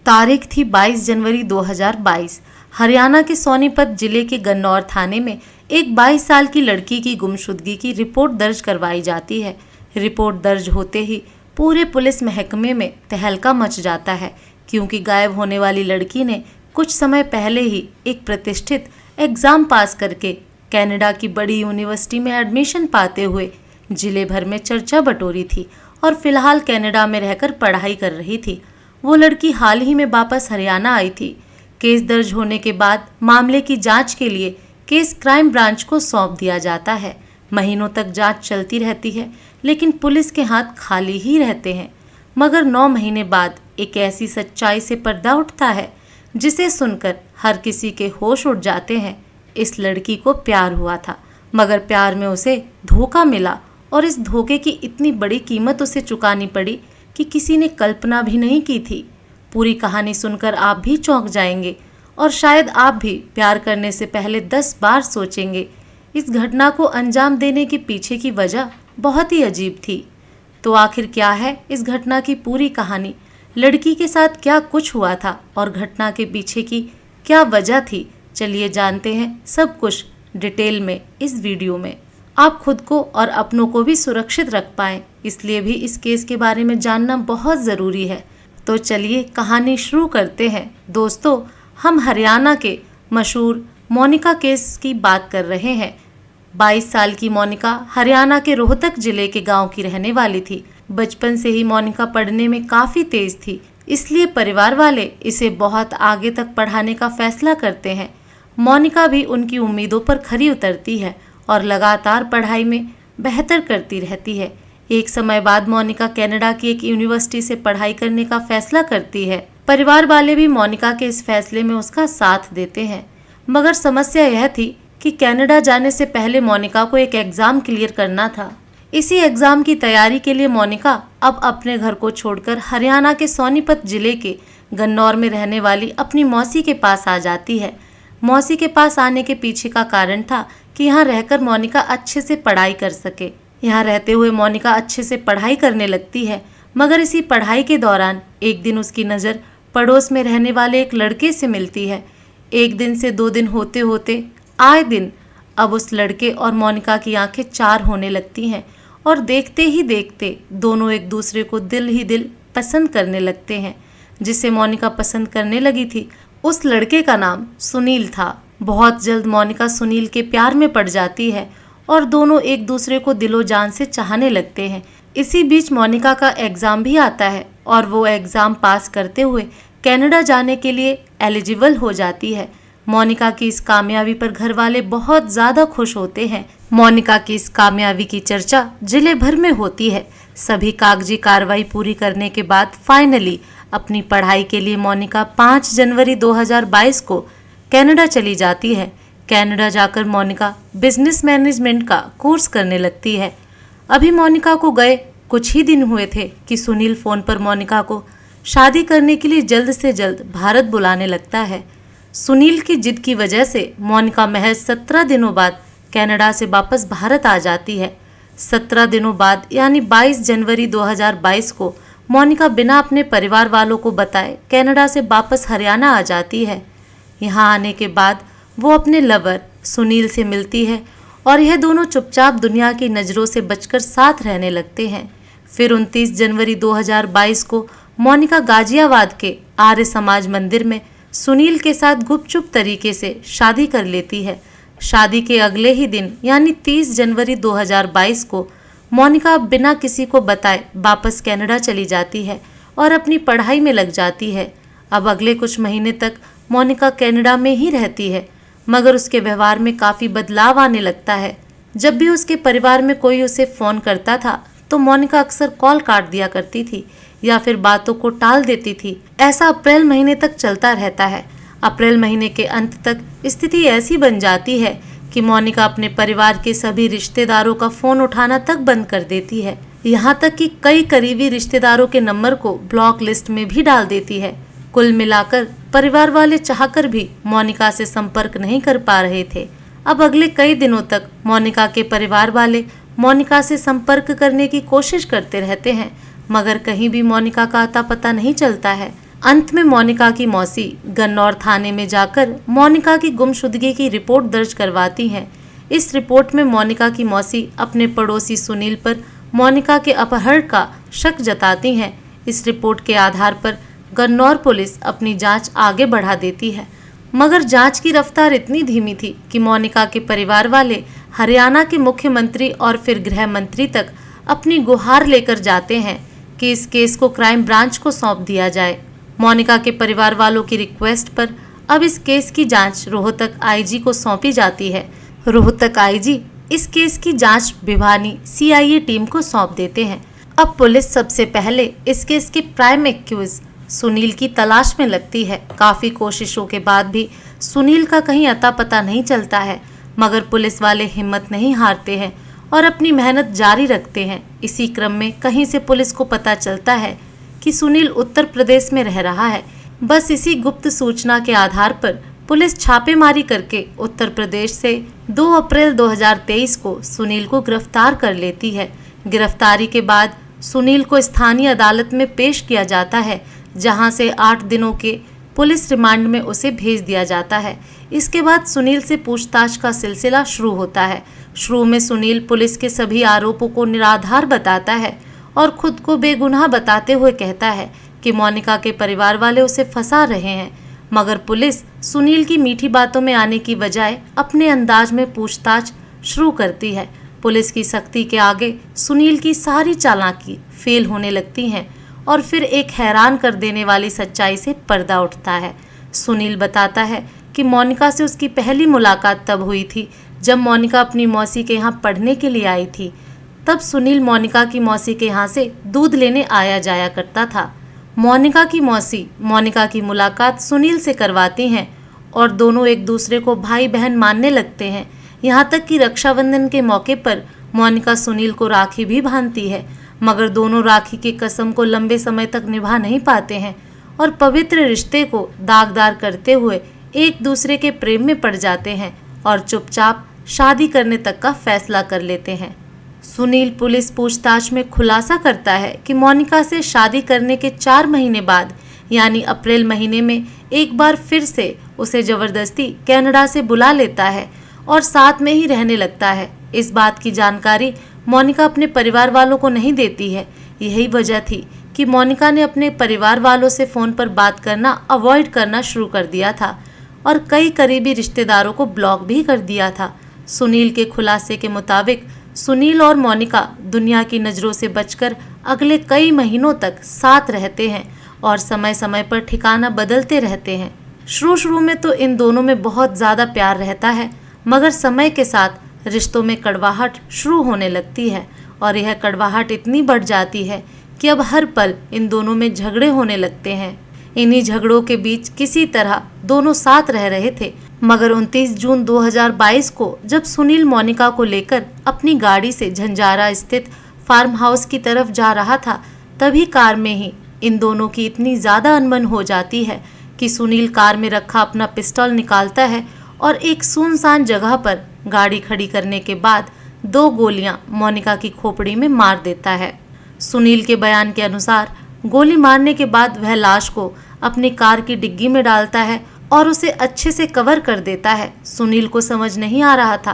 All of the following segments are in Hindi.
तारीख थी 22 जनवरी 2022। हरियाणा के सोनीपत जिले के गन्नौर थाने में एक 22 साल की लड़की की गुमशुदगी की रिपोर्ट दर्ज करवाई जाती है। रिपोर्ट दर्ज होते ही पूरे पुलिस महकमे में तहलका मच जाता है, क्योंकि गायब होने वाली लड़की ने कुछ समय पहले ही एक प्रतिष्ठित एग्ज़ाम पास करके कनाडा की बड़ी यूनिवर्सिटी में एडमिशन पाते हुए जिले भर में चर्चा बटोरी थी और फिलहाल कनाडा में रहकर पढ़ाई कर रही थी। वो लड़की हाल ही में वापस हरियाणा आई थी। केस दर्ज होने के बाद मामले की जांच के लिए केस क्राइम ब्रांच को सौंप दिया जाता है। महीनों तक जांच चलती रहती है, लेकिन पुलिस के हाथ खाली ही रहते हैं। मगर 9 महीने बाद एक ऐसी सच्चाई से पर्दा उठता है जिसे सुनकर हर किसी के होश उड़ जाते हैं। इस लड़की को प्यार हुआ था, मगर प्यार में उसे धोखा मिला और इस धोखे की इतनी बड़ी कीमत उसे चुकानी पड़ी कि किसी ने कल्पना भी नहीं की थी। पूरी कहानी सुनकर आप भी चौंक जाएंगे और शायद आप भी प्यार करने से पहले 10 बार सोचेंगे। इस घटना को अंजाम देने के पीछे की वजह बहुत ही अजीब थी। तो आखिर क्या है इस घटना की पूरी कहानी? लड़की के साथ क्या कुछ हुआ था और घटना के पीछे की क्या वजह थी? चलिए जानते हैं सब कुछ डिटेल में इस वीडियो में। आप खुद को और अपनों को भी सुरक्षित रख पाएं, इसलिए भी इस केस के बारे में जानना बहुत ज़रूरी है। तो चलिए कहानी शुरू करते हैं। दोस्तों, हम हरियाणा के मशहूर मोनिका केस की बात कर रहे हैं। 22 साल की मोनिका हरियाणा के रोहतक जिले के गांव की रहने वाली थी। बचपन से ही मोनिका पढ़ने में काफ़ी तेज थी, इसलिए परिवार वाले इसे बहुत आगे तक पढ़ाने का फैसला करते हैं। मोनिका भी उनकी उम्मीदों पर खरी उतरती है और लगातार पढ़ाई में बेहतर करती रहती है। एक समय बाद मोनिका कनाडा की एक यूनिवर्सिटी से पढ़ाई करने का फैसला करती है। परिवार वाले भी मोनिका के इस फैसले में उसका साथ देते हैं, मगर समस्या यह थी कि कनाडा जाने से पहले मोनिका को एक एग्ज़ाम क्लियर करना था। इसी एग्ज़ाम की तैयारी के लिए मोनिका अब अपने घर को छोड़कर हरियाणा के सोनीपत जिले के गन्नौर में रहने वाली अपनी मौसी के पास आ जाती है। मौसी के पास आने के पीछे का कारण था कि यहाँ रहकर मोनिका अच्छे से पढ़ाई कर सके। यहाँ रहते हुए मोनिका अच्छे से पढ़ाई करने लगती है, मगर इसी पढ़ाई के दौरान एक दिन उसकी नज़र पड़ोस में रहने वाले एक लड़के से मिलती है। एक दिन से 2 दिन होते होते आए दिन अब उस लड़के और मोनिका की आंखें चार होने लगती हैं और देखते ही देखते दोनों एक दूसरे को दिल ही दिल पसंद करने लगते हैं। जिसे मोनिका पसंद करने लगी थी उस लड़के का नाम सुनील था। बहुत जल्द मोनिका सुनील के प्यार में पड़ जाती है और दोनों एक दूसरे को दिलो जान से चाहने लगते हैं। इसी बीच मोनिका का एग्ज़ाम भी आता है और वो एग्ज़ाम पास करते हुए कनाडा जाने के लिए एलिजिबल हो जाती है। मोनिका की इस कामयाबी पर घर वाले बहुत ज़्यादा खुश होते हैं। मोनिका की इस कामयाबी की चर्चा जिले भर में होती है। सभी कागजी कार्रवाई पूरी करने के बाद फाइनली अपनी पढ़ाई के लिए मोनिका 5 जनवरी 2022 को कनाडा चली जाती है। कनाडा जाकर मोनिका बिजनेस मैनेजमेंट का कोर्स करने लगती है। अभी मोनिका को गए कुछ ही दिन हुए थे कि सुनील फ़ोन पर मोनिका को शादी करने के लिए जल्द से जल्द भारत बुलाने लगता है। सुनील की जिद की वजह से मोनिका महज 17 दिनों बाद कनाडा से वापस भारत आ जाती है। 17 दिनों बाद यानी 22 जनवरी 2022 को मोनिका बिना अपने परिवार वालों को बताए कनाडा से वापस हरियाणा आ जाती है। यहाँ आने के बाद वो अपने लवर सुनील से मिलती है और यह दोनों चुपचाप दुनिया की नज़रों से बचकर साथ रहने लगते हैं। फिर 29 जनवरी 2022 को मोनिका गाजियाबाद के आर्य समाज मंदिर में सुनील के साथ गुपचुप तरीके से शादी कर लेती है। शादी के अगले ही दिन यानी 30 जनवरी 2022 को मोनिका बिना किसी को बताए वापस कनाडा चली जाती है और अपनी पढ़ाई में लग जाती है। अब अगले कुछ महीने तक मोनिका कनाडा में ही रहती है, मगर उसके व्यवहार में काफ़ी बदलाव आने लगता है। जब भी उसके परिवार में कोई उसे फ़ोन करता था तो मोनिका अक्सर कॉल काट दिया करती थी या फिर बातों को टाल देती थी। ऐसा अप्रैल महीने तक चलता रहता है। अप्रैल महीने के अंत तक स्थिति ऐसी बन जाती है कि मोनिका अपने परिवार के सभी रिश्तेदारों का फ़ोन उठाना तक बंद कर देती है। यहाँ तक कि कई करीबी रिश्तेदारों के नंबर को ब्लॉक लिस्ट में भी डाल देती है। कुल मिलाकर परिवार वाले चाहकर भी मोनिका से संपर्क नहीं कर पा रहे थे। अब अगले कई दिनों तक मोनिका के परिवार वाले मोनिका से संपर्क करने की कोशिश करते रहते हैं, मगर कहीं भी मोनिका का अता पता नहीं चलता है। अंत में मोनिका की मौसी गन्नौर थाने में जाकर मोनिका की गुमशुदगी की रिपोर्ट दर्ज करवाती हैं। इस रिपोर्ट में मोनिका की मौसी अपने पड़ोसी सुनील पर मोनिका के अपहरण का शक जताती हैं। इस रिपोर्ट के आधार पर गन्नौर पुलिस अपनी जांच आगे बढ़ा देती है, मगर जांच की रफ्तार इतनी धीमी थी कि मोनिका के परिवार वाले हरियाणा के मुख्यमंत्री और फिर गृह मंत्री तक अपनी गुहार लेकर जाते हैं कि इस केस को क्राइम ब्रांच को सौंप दिया जाए। मोनिका के परिवार वालों की रिक्वेस्ट पर अब इस केस की जांच रोहतक आईजी को सौंपी जाती है। रोहतक आईजी इस केस की जांच भिवानी सीआईए टीम को सौंप देते हैं। अब पुलिस सबसे पहले इस केस के प्राइम एक्यूज सुनील की तलाश में लगती है। काफी कोशिशों के बाद भी सुनील का कहीं अता पता नहीं चलता है, मगर पुलिस वाले हिम्मत नहीं हारते हैं और अपनी मेहनत जारी रखते हैं। इसी क्रम में कहीं से पुलिस को पता चलता है कि सुनील उत्तर प्रदेश में रह रहा है। बस इसी गुप्त सूचना के आधार पर पुलिस छापेमारी करके उत्तर प्रदेश से 2 अप्रैल 2023 को सुनील को गिरफ्तार कर लेती है। गिरफ्तारी के बाद सुनील को स्थानीय अदालत में पेश किया जाता है, जहां से 8 दिनों के पुलिस रिमांड में उसे भेज दिया जाता है। इसके बाद सुनील से पूछताछ का सिलसिला शुरू होता है। शुरू में सुनील पुलिस के सभी आरोपों को निराधार बताता है और खुद को बेगुनाह बताते हुए कहता है कि मोनिका के परिवार वाले उसे फंसा रहे हैं, मगर पुलिस सुनील की मीठी बातों में आने की बजाय अपने अंदाज में पूछताछ शुरू करती है। पुलिस की सख्ती के आगे सुनील की सारी चालाकी फेल होने लगती हैं और फिर एक हैरान कर देने वाली सच्चाई से पर्दा उठता है। सुनील बताता है कि मोनिका से उसकी पहली मुलाकात तब हुई थी जब मोनिका अपनी मौसी के यहाँ पढ़ने के लिए आई थी। तब सुनील मोनिका की मौसी के यहाँ से दूध लेने आया जाया करता था। मोनिका की मौसी मोनिका की मुलाकात सुनील से करवाती हैं और दोनों एक दूसरे को भाई बहन मानने लगते हैं। यहाँ तक कि रक्षाबंधन के मौके पर मोनिका सुनील को राखी भी बांधती है, मगर दोनों राखी की कसम को लंबे समय तक निभा नहीं पाते हैं और पवित्र रिश्ते को दागदार करते हुए एक दूसरे के प्रेम में पड़ जाते हैं और चुपचाप शादी करने तक का फैसला कर लेते हैं। सुनील पुलिस पूछताछ में खुलासा करता है कि मोनिका से शादी करने के 4 महीने बाद यानी अप्रैल महीने में एक बार फिर से उसे जबरदस्ती कनाडा से बुला लेता है और साथ में ही रहने लगता है। इस बात की जानकारी मोनिका अपने परिवार वालों को नहीं देती है। यही वजह थी कि मोनिका ने अपने परिवार वालों से फ़ोन पर बात करना अवॉइड करना शुरू कर दिया था और कई करीबी रिश्तेदारों को ब्लॉक भी कर दिया था। सुनील के खुलासे के मुताबिक सुनील और मोनिका दुनिया की नज़रों से बचकर अगले कई महीनों तक साथ रहते हैं और समय समय पर ठिकाना बदलते रहते हैं। शुरू में तो इन दोनों में बहुत ज़्यादा प्यार रहता है, मगर समय के साथ रिश्तों में कड़वाहट शुरू होने लगती है और यह कड़वाहट इतनी बढ़ जाती है कि अब हर पल इन दोनों में झगड़े होने लगते हैं। इन्हीं झगड़ों के बीच किसी तरह दोनों साथ रह रहे थे, मगर 29 जून 2022 को जब सुनील मोनिका को लेकर अपनी गाड़ी से झंझारा स्थित फार्म हाउस की तरफ जा रहा था, तभी कार में ही इन दोनों की इतनी ज़्यादा अनबन हो जाती है कि सुनील कार में रखा अपना पिस्टल निकालता है और एक सुनसान जगह पर गाड़ी खड़ी करने के बाद 2 गोलियां मोनिका की खोपड़ी में मार देता है। सुनील के बयान के अनुसार गोली मारने के बाद वह लाश को अपनी कार की डिग्गी में डालता है और उसे अच्छे से कवर कर देता है। सुनील को समझ नहीं आ रहा था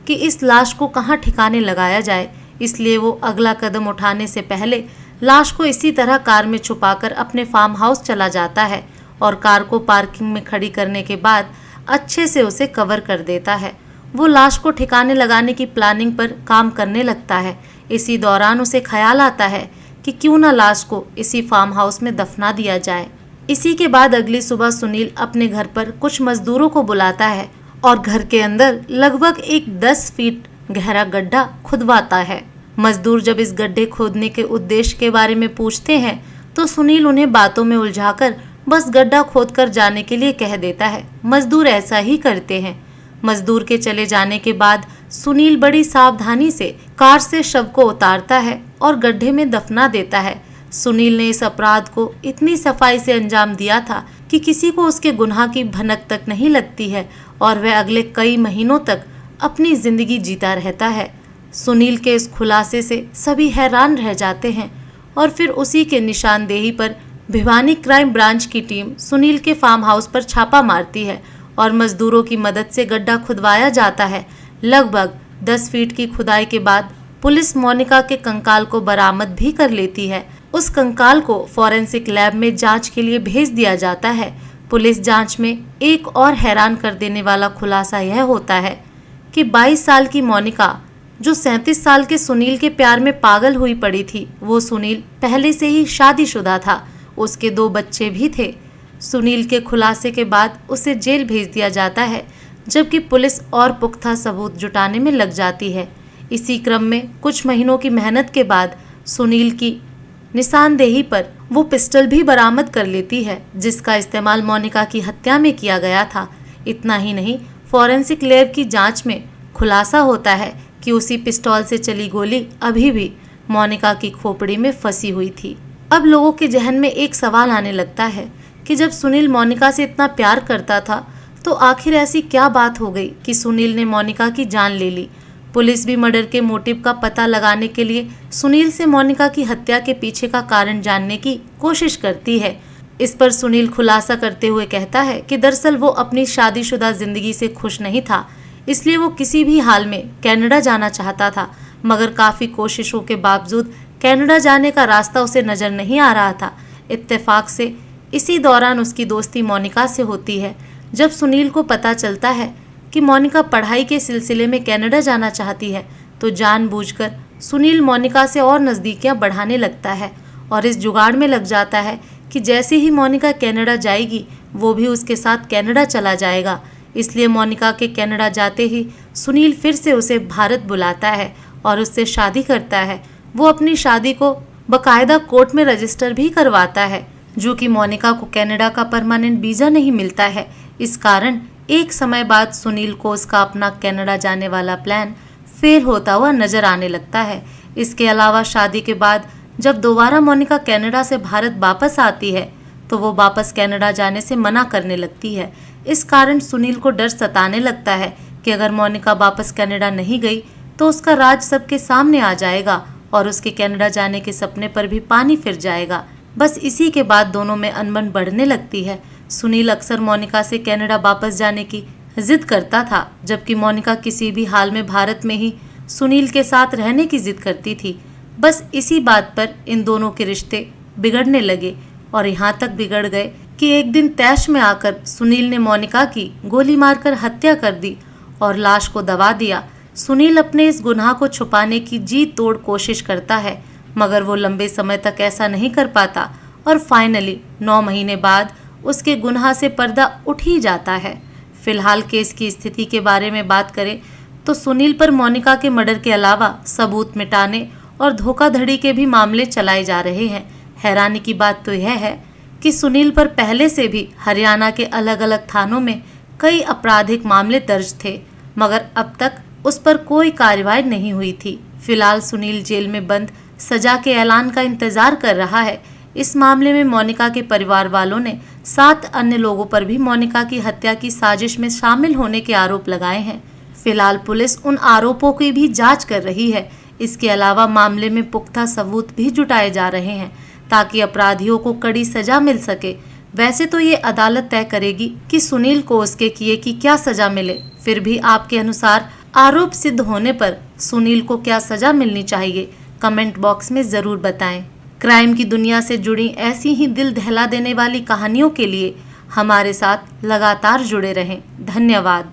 कि इस लाश को कहाँ ठिकाने लगाया जाए, इसलिए वो अगला कदम उठाने से पहले लाश को इसी तरह कार में छुपाकर अपने फार्म हाउस चला जाता है और कार को पार्किंग में खड़ी करने के बाद अच्छे से उसे कवर कर देता है। वो लाश को ठिकाने लगाने की प्लानिंग पर काम करने लगता है। इसी दौरान उसे ख्याल आता है कि क्यों ना लाश को इसी फार्म हाउस में दफना दिया जाए। इसी के बाद अगली सुबह सुनील अपने घर पर कुछ मजदूरों को बुलाता है और घर के अंदर लगभग एक 10 फीट गहरा गड्ढा खुदवाता है। मजदूर जब इस गड्ढे खोदने के उद्देश्य के बारे में पूछते हैं तो सुनील उन्हें बातों में उलझाकर बस गड्ढा खोदकर जाने के लिए कह देता है। मजदूर ऐसा ही करते हैं। मजदूर के चले जाने के बाद सुनील बड़ी सावधानी से कार से शव को उतारता है और गड्ढे में दफना देता है। सुनील ने इस अपराध को इतनी सफाई से अंजाम दिया था कि किसी को उसके गुनाह की भनक तक नहीं लगती है और वह अगले कई महीनों तक अपनी जिंदगी जीता रहता है। सुनील के इस खुलासे से सभी हैरान रह जाते हैं और फिर उसी के निशानदेही पर भिवानी क्राइम ब्रांच की टीम सुनील के फार्म हाउस पर छापा मारती है और मजदूरों की मदद से गड्ढा खुदवाया जाता है। लगभग 10 फीट की खुदाई के बाद पुलिस मोनिका के कंकाल को बरामद भी कर लेती है। उस कंकाल को फॉरेंसिक लैब में जांच के लिए भेज दिया जाता है। पुलिस जांच में एक और हैरान कर देने वाला खुलासा यह होता है कि 22 साल की मोनिका जो 37 साल के सुनील के प्यार में पागल हुई पड़ी थी, वो सुनील पहले से ही शादीशुदा था। उसके 2 बच्चे भी थे। सुनील के खुलासे के बाद उसे जेल भेज दिया जाता है, जबकि पुलिस और पुख्ता सबूत जुटाने में लग जाती है। इसी क्रम में कुछ महीनों की मेहनत के बाद सुनील की निशानदेही पर वो पिस्टल भी बरामद कर लेती है, जिसका इस्तेमाल मोनिका की हत्या में किया गया था। इतना ही नहीं, फॉरेंसिक लैब की जांच में खुलासा होता है कि उसी पिस्तौल से चली गोली अभी भी मोनिका की खोपड़ी में फंसी हुई थी। अब लोगों के जहन में एक सवाल आने लगता है कि जब सुनील मोनिका से इतना प्यार करता था, तो आखिर ऐसी क्या बात हो गई कि सुनील ने मोनिका की जान ले ली। पुलिस भी मर्डर के मोटिव का पता लगाने के लिए सुनील से मोनिका की हत्या के पीछे का कारण जानने की कोशिश करती है। इस पर सुनील खुलासा करते हुए कहता है कि दरअसल वो अपनी शादीशुदा जिंदगी से खुश नहीं था, इसलिए वो किसी भी हाल में कनाडा जाना चाहता था, मगर काफ़ी कोशिशों के बावजूद कनाडा जाने का रास्ता उसे नज़र नहीं आ रहा था। इत्तेफाक से इसी दौरान उसकी दोस्ती मोनिका से होती है। जब सुनील को पता चलता है कि मोनिका पढ़ाई के सिलसिले में कनाडा जाना चाहती है, तो जानबूझकर सुनील मोनिका से और नज़दीकियां बढ़ाने लगता है और इस जुगाड़ में लग जाता है कि जैसे ही मोनिका कनाडा जाएगी, वो भी उसके साथ कनाडा चला जाएगा। इसलिए मोनिका के कनाडा जाते ही सुनील फिर से उसे भारत बुलाता है और उससे शादी करता है। वो अपनी शादी को बाकायदा कोर्ट में रजिस्टर भी करवाता है, जो कि मोनिका को कनाडा का परमानेंट वीज़ा नहीं मिलता है। इस कारण एक समय बाद सुनील को उसका अपना कनाडा जाने वाला प्लान फेल होता हुआ नजर आने लगता है। इसके अलावा शादी के बाद जब दोबारा मोनिका कनाडा से भारत वापस आती है, तो वो वापस कनाडा जाने से मना करने लगती है। इस कारण सुनील को डर सताने लगता है कि अगर मोनिका वापस कनाडा नहीं गई तो उसका राज सबके सामने आ जाएगा और उसके कनाडा जाने के सपने पर भी पानी फिर जाएगा। बस इसी के बाद दोनों में अनबन बढ़ने लगती है। सुनील अक्सर मोनिका से कनाडा वापस जाने की जिद करता था, जबकि मोनिका किसी भी हाल में भारत में ही सुनील के साथ रहने की जिद करती थी। बस इसी बात पर इन दोनों के रिश्ते बिगड़ने लगे और यहाँ तक बिगड़ गए कि एक दिन तैश में आकर सुनील ने मोनिका की गोली मारकर हत्या कर दी और लाश को दबा दिया। सुनील अपने इस गुनाह को छुपाने की जी तोड़ कोशिश करता है, मगर वो लंबे समय तक ऐसा नहीं कर पाता और फाइनली 9 महीने बाद उसके गुनाह से पर्दा उठ ही जाता है। फिलहाल केस की स्थिति के बारे में बात करें तो सुनील पर मोनिका के मर्डर के अलावा सबूत मिटाने और धोखाधड़ी के भी मामले चलाए जा रहे हैं। हैरानी की बात तो यह है कि सुनील पर पहले से भी हरियाणा के अलग अलग थानों में कई आपराधिक मामले दर्ज थे, मगर अब तक उस पर कोई कार्रवाई नहीं हुई थी। फिलहाल सुनील जेल में बंद सजा के ऐलान का इंतजार कर रहा है। इस मामले में मोनिका के परिवार वालों ने 7 अन्य लोगों पर भी मोनिका की हत्या की साजिश में शामिल होने के आरोप लगाए हैं। फिलहाल पुलिस उन आरोपों की भी जांच कर रही है। इसके अलावा मामले में पुख्ता सबूत भी जुटाए जा रहे हैं ताकि अपराधियों को कड़ी सजा मिल सके। वैसे तो ये अदालत तय करेगी कि सुनील को उसके किए की क्या सजा मिले। फिर भी आपके अनुसार आरोप सिद्ध होने पर सुनील को क्या सजा मिलनी चाहिए, कमेंट बॉक्स में ज़रूर बताएं। क्राइम की दुनिया से जुड़ी ऐसी ही दिल दहला देने वाली कहानियों के लिए हमारे साथ लगातार जुड़े रहें। धन्यवाद।